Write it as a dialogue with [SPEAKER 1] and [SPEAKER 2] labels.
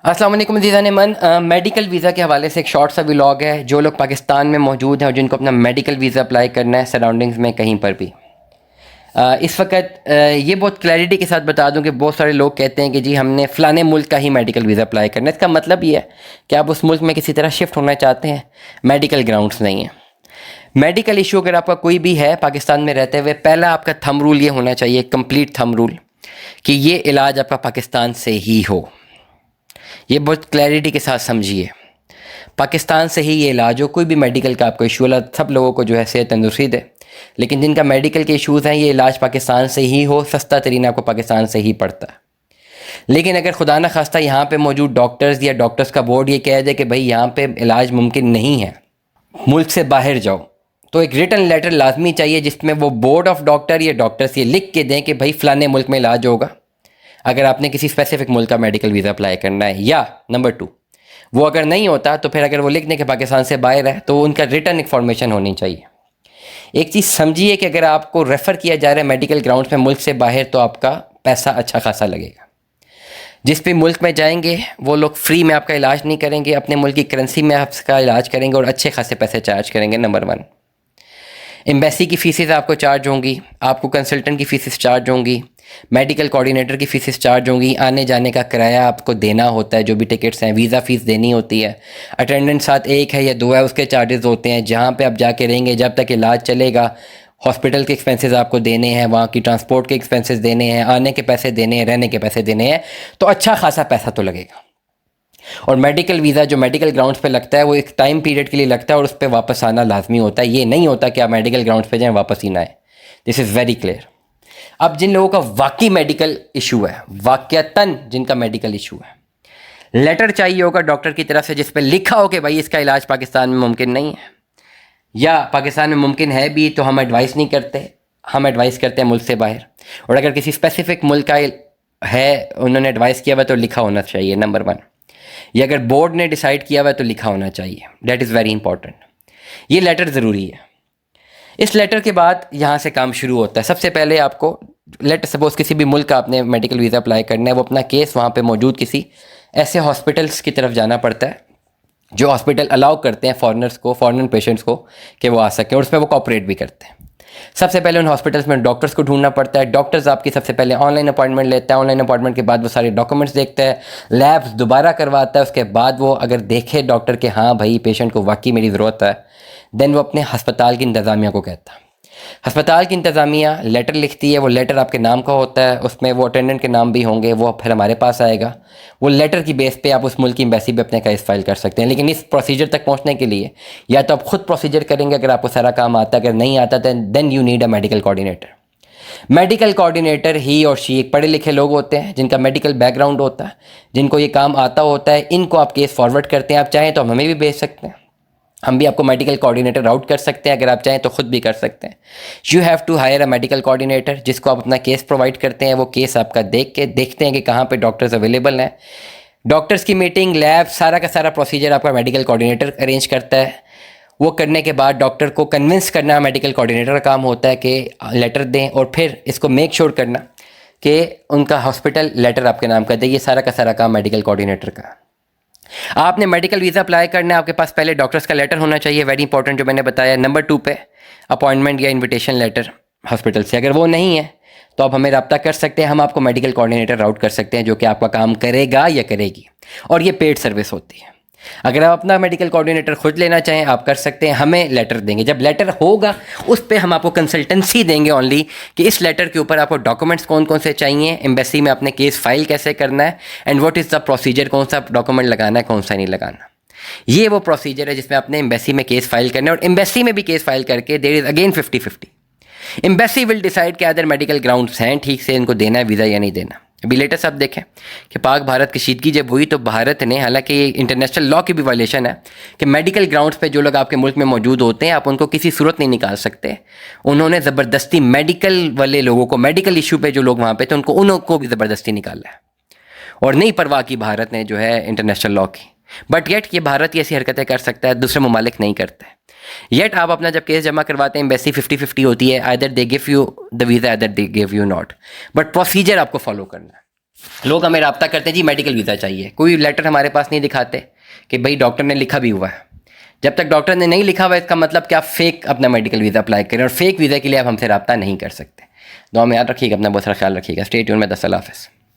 [SPEAKER 1] अस्सलाम वालेकुम अज़ीज़ान मन। मेडिकल वीज़ा के हवाले से एक शॉर्ट सा व्लॉग है। जो लोग पाकिस्तान में मौजूद हैं और जिनको अपना मेडिकल वीज़ा अप्लाई करना है सराउंडिंग्स में कहीं पर भी, इस वक्त ये बहुत क्लैरिटी के साथ बता दूं कि बहुत सारे लोग कहते हैं कि जी हमने फ़लाने मुल्क का ही मेडिकल वीज़ा अप्लाई करना है। इसका मतलब ये है कि आप उस मुल्क में किसी तरह शिफ्ट होना चाहते हैं, मेडिकल ग्राउंड्स नहीं है। मेडिकल इशू अगर आपका कोई भी है पाकिस्तान में रहते हुए, पहला आपका थंब रूल ये होना चाहिए, कंप्लीट थंब रूल, कि ये इलाज आपका पाकिस्तान से ही हो। ये बहुत क्लैरिटी के साथ समझिए, पाकिस्तान से ही ये इलाज हो। कोई भी मेडिकल का आपको इशू वाला, सब लोगों को जो है सेहत तंदुरुस्ती दे, लेकिन जिनका मेडिकल के इश्यूज़ हैं ये इलाज पाकिस्तान से ही हो। सस्ता तरीन आपको पाकिस्तान से ही पड़ता है। लेकिन अगर खुदा न खास्ता यहाँ पे मौजूद डॉक्टर्स या डॉक्टर्स का बोर्ड ये कह दे कि भाई यहाँ पे इलाज मुमकिन नहीं है, मुल्क से बाहर जाओ, तो एक रिटन लेटर लाजमी चाहिए जिसमें वो बोर्ड ऑफ डॉक्टर या डॉक्टर्स ये लिख के दें कि भाई फ़लाने मुल्क में इलाज होगा, अगर आपने किसी स्पेसिफिक मुल्क का मेडिकल वीज़ा अप्लाई करना है। या नंबर 2, वो अगर नहीं होता तो फिर अगर वो लिख दें कि पाकिस्तान से बाहर है, तो उनका रिटर्न इन्फॉर्मेशन होनी चाहिए। एक चीज़ समझिए कि अगर आपको रेफ़र किया जा रहा है मेडिकल ग्राउंड्स में मुल्क से बाहर, तो आपका पैसा अच्छा खासा लगेगा। जिस भी मुल्क में जाएंगे वो लोग फ्री में आपका इलाज नहीं करेंगे, अपने मुल्क की करेंसी में आपका इलाज करेंगे और अच्छे खासे पैसे चार्ज करेंगे। नंबर 1, एम्बेसी की फ़ीसेस आपको चार्ज होंगी, आपको कंसल्टेंट की फ़ीसेस चार्ज होंगी, मेडिकल कोऑर्डिनेटर की फ़ीसेस चार्ज होंगी, आने जाने का किराया आपको देना होता है, जो भी टिकट्स हैं, वीज़ा फ़ीस देनी होती है, अटेंडेंट साथ 1 है या 2 है उसके चार्जेस होते हैं, जहाँ पे आप जाके रहेंगे जब तक इलाज चलेगा, हॉस्पिटल के एक्सपेंसेस आपको देने हैं, वहाँ की ट्रांसपोर्ट के एक्सपेंसेस देने हैं, आने के पैसे देने हैं, रहने के पैसे देने हैं, तो अच्छा खासा पैसा तो लगेगा। और मेडिकल वीज़ा जो मेडिकल ग्राउंड्स पे लगता है वो एक टाइम पीरियड के लिए लगता है और उस पर वापस आना लाजमी होता है। ये नहीं होता कि आप मेडिकल ग्राउंड्स पे जाएं वापस ही ना आए। This is very clear. अब जिन लोगों का वाकई मेडिकल इशू है, वाकयातन जिनका मेडिकल इशू है, लेटर चाहिए होगा डॉक्टर की तरफ से जिस पर लिखा हो कि भाई इसका इलाज पाकिस्तान में मुमकिन नहीं है, या पाकिस्तान में मुमकिन है भी तो हम एडवाइस नहीं करते, हम एडवाइस करते हैं मुल्क से बाहर। और अगर किसी स्पेसिफिक मुल्क का है, उन्होंने एडवाइस किया हुआ तो लिखा होना चाहिए। नंबर 1, ये अगर बोर्ड ने डिसाइड किया हुआ तो लिखा होना चाहिए। That is very important. ये लेटर ज़रूरी है। इस लेटर के बाद यहाँ से काम शुरू होता है। सबसे पहले आपको, लेट सपोज किसी भी मुल्क का आपने मेडिकल वीज़ा अप्लाई करना है, वो अपना केस वहाँ पे मौजूद किसी ऐसे हॉस्पिटल्स की तरफ जाना पड़ता है जो हॉस्पिटल अलाउ करते हैं फॉरेनर्स को, फॉरेन पेशेंट्स को कि वो आ सकें, और उसमें वो कॉपरेट भी करते हैं। सबसे पहले उन हॉस्पिटल्स में डॉक्टर्स को ढूंढना पड़ता है। डॉक्टर्स आपकी सबसे पहले ऑनलाइन अपॉइंटमेंट लेता है, ऑनलाइन अपॉइंटमेंट के बाद वो सारे डॉक्यूमेंट्स देखता है, लैब्स दोबारा करवाता है। उसके बाद वो अगर देखे डॉक्टर के हाँ भाई पेशेंट को वाकई मेरी ज़रूरत है, देन वो अपने हस्पताल की इंतज़ामिया को कहता है। हस्पताल की इंतज़ामिया लेटर लिखती है, वो लेटर आपके नाम का होता है, उसमें वो अटेंडेंट के नाम भी होंगे, वो फिर हमारे पास आएगा। वो लेटर की बेस पे आप उस मुल्क की एम्बेसी पे अपने केस फाइल कर सकते हैं। लेकिन इस प्रोसीजर तक पहुंचने के लिए या तो आप खुद प्रोसीजर करेंगे अगर आपको सारा काम आता है, अगर नहीं आता then you need a medical coordinator. Medical coordinator ही और शी एक पढ़े लिखे लोग होते हैं जिनका मेडिकल बैकग्राउंड होता है, जिनको ये काम आता होता है। इनको आप केस फॉरवर्ड करते हैं। आप चाहें तो हमें भी भेज सकते हैं, हम भी आपको मेडिकल कोऑर्डिनेटर राउट कर सकते हैं। अगर आप चाहें तो खुद भी कर सकते हैं। You have to hire a medical coordinator जिसको आप अपना केस प्रोवाइड करते हैं। वो केस आपका देख के देखते हैं कि कहाँ पे डॉक्टर्स अवेलेबल हैं। डॉक्टर्स की मीटिंग, लैब, सारा का सारा प्रोसीजर आपका मेडिकल कोऑर्डिनेटर अरेंज करता है। वो करने के बाद डॉक्टर को कन्विंस करना मेडिकल कोऑर्डिनेटर का काम होता है कि लेटर दें, और फिर इसको मेक श्योर करना कि उनका हॉस्पिटल लेटर आपके नाम कर दे। ये सारा का सारा काम मेडिकल कोऑर्डिनेटर का। आपने मेडिकल वीज़ा अप्लाई करना है, आपके पास पहले डॉक्टर्स का लेटर होना चाहिए, वेरी इंपॉर्टेंट, जो मैंने बताया। नंबर 2 पे अपॉइंटमेंट या इनविटेशन लेटर हॉस्पिटल से। अगर वो नहीं है तो आप हमें रब्ता कर सकते हैं, हम आपको मेडिकल कोऑर्डिनेटर राउट कर सकते हैं जो कि आपका काम करेगा या करेगी, और ये पेड सर्विस होती है। अगर आप अपना मेडिकल कोऑर्डिनेटर खुद लेना चाहें आप कर सकते हैं, हमें लेटर देंगे। जब लेटर होगा उस पर हम आपको कंसल्टेंसी देंगे ओनली, कि इस लेटर के ऊपर आपको डॉक्यूमेंट्स कौन कौन से चाहिए, एम्बेसी में अपने केस फाइल कैसे करना है, and what is the procedure, कौन सा डॉक्यूमेंट लगाना है, कौन सा नहीं लगाना। ये वो प्रोसीजर है जिसमें आपने एम्बेसी में केस फाइल करना है। और एम्बेसी में भी केस फाइल करके there is again 50-50। Embassy will decide कि अदर मेडिकल ग्राउंड्स हैं ठीक से इनको देना है वीज़ा या नहीं देना। अभी लेटेस्ट आप देखें कि पाक भारत कशीदगी जब हुई तो भारत ने, हालांकि ये इंटरनेशनल लॉ की भी वायलेशन है कि मेडिकल ग्राउंड्स पे जो लोग आपके मुल्क में मौजूद होते हैं आप उनको किसी सूरत नहीं निकाल सकते। उन्होंने ज़बरदस्ती मेडिकल वाले लोगों को, मेडिकल इशू पे जो लोग वहाँ पे थे उनको भी ज़बरदस्ती निकाला है, और नहीं परवाह की भारत ने जो है इंटरनेशनल लॉ की। बट येट ये भारत ये ऐसी हरकतें कर सकता है, दूसरे ममालिक नहीं करते। येट आप अपना जब केस जमा करवाते हैं एम्बेसी 50-50 होती है, either they give you the visa either they give you not, but procedure आपको फॉलो करना है। लोग हमें रब्ता करते हैं जी मेडिकल वीज़ा चाहिए, कोई लेटर हमारे पास नहीं दिखाते कि भाई डॉक्टर ने लिखा भी हुआ है। जब तक डॉक्टर ने नहीं लिखा हुआ इसका मतलब कि आप फेक अपना मेडिकल वीज़ा अप्लाई करें, और फेक वीज़ा के लिए आप हमसे रब्ता नहीं कर सकते। दुआ में याद रखिएगा, अपना बहुत सारा ख्याल रखिएगा। स्टे ट्यून में। अल्लाह हाफ़िज़।